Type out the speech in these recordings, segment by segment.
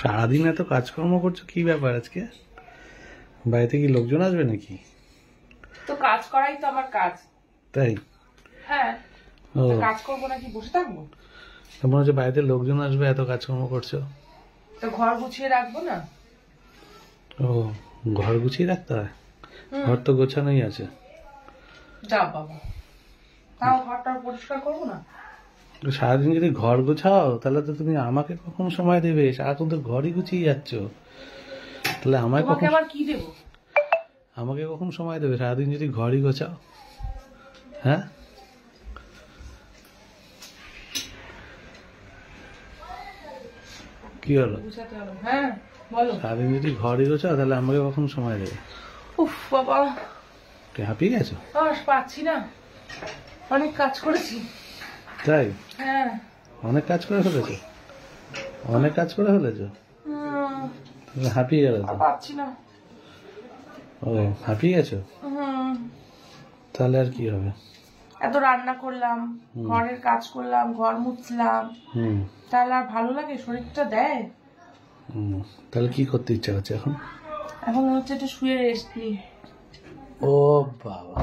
সারাদিন এত কাজকর্ম করছো, কি ব্যাপার আজকে? বাড়িতে কি লোকজন আসবে নাকি? তো কাজ করাই তো আমার কাজ। তাই? হ্যাঁ। ও, কাজ করবো নাকি বসে থাকবো? মনে হচ্ছে বাড়িতে লোকজন আসবে, এত কাজকর্ম করছো। তো ঘর গুছিয়ে রাখবো না? ও, ঘর গুছিয়ে রাখতে হয়? ঘর তো গোছানোই আছে। যা বাবা, তাও ঘরটা পরিষ্কার করবো না? সারাদিন যদি ঘর গোছাও তাহলে তো তুমি আমাকে কখন সময় দেবে? সারাক্ষণ তো ঘরই গুছিয়ে যাচ্ছ, তাহলে আমায় তোমাকে কখন আবার কি দেবো? আমাকে কখন সময় দেবে সারাদিন যদি ঘরই গোছাও? হ্যাঁ, কি হলো? গুছাতে হবে। হ্যাঁ বলো। সারাদিন যদি ঘরই গোছাও তাহলে আমাকে কখন সময় দেবে? উফ বাবা, হাঁপিয়ে গেছো? আর পাচ্ছি না, অনেক কাজ করেছি। তাই? হ্যাঁ। অনেক কাজ করে ফেলেছো? অনেক কাজ করে ফেলেছো? তুমি হাঁপিয়ে গেলে তো? পাচ্ছি না। ও, হাঁপিয়ে গেছো? তাহলে আর কি হবে? এত রান্না করলাম, ঘরের কাজ করলাম, ঘর মুছলাম, তাহলে আর ভালো লাগে? শরীরটা দেয়। তাহলে কি করতে ইচ্ছা করছে এখন? এখন মনে হচ্ছে একটু শুয়ে রেস্ট নিই। ও বাবা,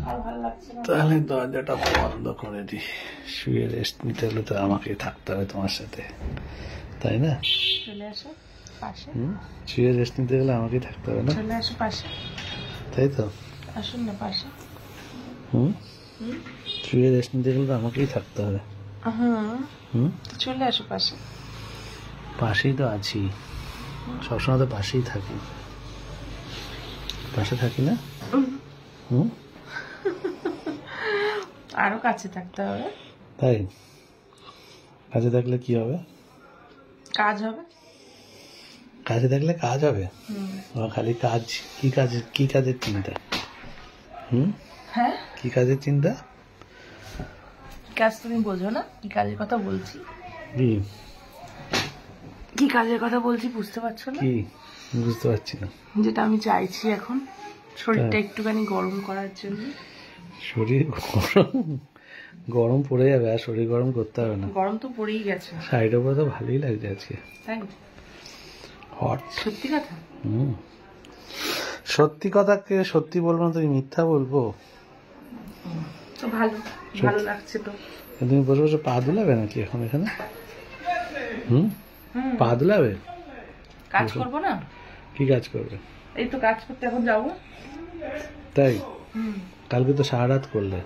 আর ভালো লাগছে না। তাহলে দরজাটা বন্ধ করে দি। শুয়ে রেস্ট নিতে হলে তো আমাকে থাকতে হবে তোমার সাথে, তাই না? চলে আসো পাশে। শুয়ে রেস্ট নিতে গেলে আমাকেই থাকতে হবে না? চলে আসো পাশে। তাই তো? আসুন না পাশে। শুয়ে রেস্ট নিতে গেলে তো আমাকেই থাকতে হবে। তো চলে আসো পাশে। পাশেই তো আছি, সবসময় তো পাশেই থাকি। পাশে থাকি না? আরো কাছে থাকতে হবে। তাই? কাছে থাকলে কি হবে? কাজ হবে। কাছে থাকলে কাজ হবে? খালি কাজ? কি কাজ? কি কাজের চিন্তা? হ্যাঁ, কি কাজের চিন্তা? কাজ তুমি বোঝো না? কি কাজের কথা বলছি? কি কি কাজের কথা বলছি বুঝতে পারছো না? কি বুঝতে পারছি না। যেটা আমি চাইছি এখন, শরীরটা একটুখানি গরম করার জন্য। শরীর গরম? গরম পড়ে যাবে, আর শরীর গরম করতে হবে না। গরম তো পড়েই গেছে। শাড়িটার উপরে তো ভালোই লাগছে আজকে। তাই? হট। সত্যি কথা? সত্যি কথাকে সত্যি বলবো না, তুমি মিথ্যা বলবো? তো ভালো, ভালো লাগছে তো। তুমি বসে বসে পা দুলাবে নাকি এখন এখানে? পা দুলাবে? কাজ করবো না? কি কাজ করবে? এই তো কাজ করতে এখন যাবো। তাই? কালকে তো সারা রাত করলে।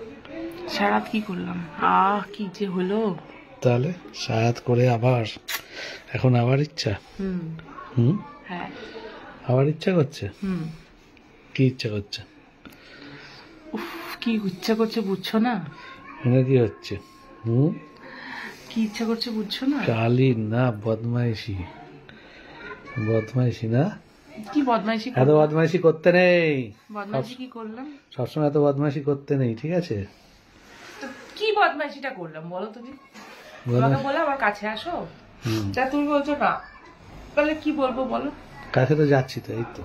সারাত কি করলাম? কি যে হলো। তাহলে সারা রাত করে আবার এখন আবার ইচ্ছা? হ্যাঁ, আবার ইচ্ছা করছে? কি ইচ্ছা করছে? কি ইচ্ছা করছে বুঝছো না? মানে কি হচ্ছে? কি ইচ্ছা করছে বুঝছো না? কালি না, বদমাইশি। বদমাইশি না? কি বদমাইশি? এত বদমাইশি করতে নেই। বদমাইশি কি করলাম? সবসময় এত বদমাইশি করতে নেই, ঠিক আছে? তো কি বদমাইশিটা করলাম বলো তুমি? তোমাকে বলে আমার কাছে আসো, তা তুমি বলছো না, তাহলে কি বলবো বলো? কাছে তো যাচ্ছি তো, এই তো।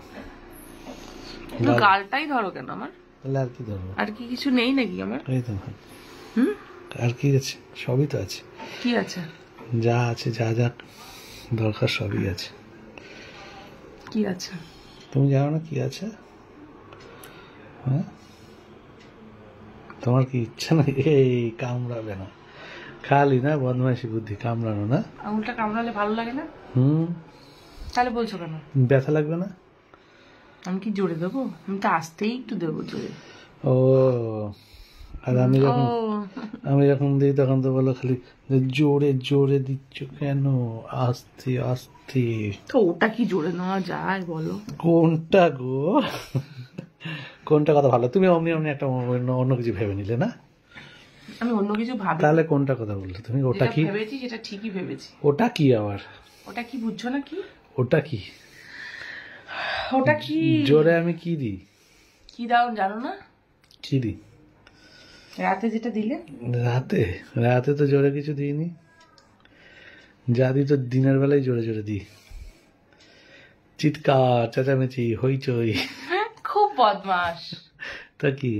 গালটাই ধরো কেন আমার? তাহলে আর কি ধরবো? আর কি কিছু নেই নাকি আমার? এই তো। আর কি আছে? সবই তো আছে। কি আছে? যা আছে, যা যা দরকার সবই আছে। কি আছে? তুমি জানো না কি আছে? হ্যাঁ, তোমার কি ইচ্ছা না এই কামড়াবে না? খালি না বদমাইশি বুদ্ধি, কামড়ানো না? আঙুলটা কামড়ালে ভালো লাগে না? তাহলে বলছো কেন? ব্যথা লাগবে না? আমি কি জোরে দেবো? আমি তো আসতেই একটু দেবো জোরে। ও, আর আমি যখন দিই তখন তো বলো খালি জোরে জোরে দিচ্ছ কেন, আস্তে আস্তে। তো ওটা কি জোরে নেওয়া যায় বলো? কোনটা গো? কোনটা কথা ভালো? তুমি অমনি অমনি একটা অন্য কিছু ভেবে নিলে না? আমি অন্য কিছু ভাবি। তাহলে কোনটা কথা বললে তুমি? ওটা কি ভেবেছি? সেটা ঠিকই ভেবেছি। ওটা কি আবার? ওটা কি বুঝছো না? কি ওটা কি? ওটা কি? জোরে আমি কি দিই? কি দাও জানো না? কি দিই? রাতে যেটা দিলে। রাতে? রাতে তো জোরে কিছু দিইনি। যা দিই তো দিনের বেলায় জোরে জোরে দিই। চিৎকার, চেঁচামেচি, হইচই। খুব বদমাস। তা কি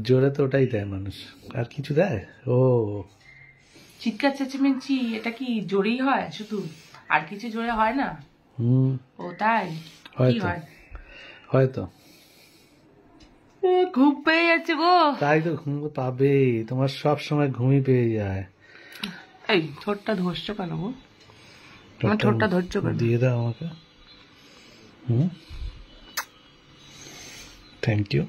জোরে তো ওটাই দেয় মানুষ, আর কিছু দেয়? ও, চিৎকার চেঁচামেচি এটা কি জোরেই হয় শুধু? আর কিছু জোরে হয় না? ও তাই? কি হয়? হয়তো ঘুম পেয়ে যাচ্ছে গো। তাই তো, ঘুম পাবে, তোমার সব সময় ঘুমই পেয়ে যায়। এই ঠোঁটটা ধরছো কেন গো? তোমার ঠোঁটটা ধরছো কেন? দিয়ে দাও আমাকে। Thank you.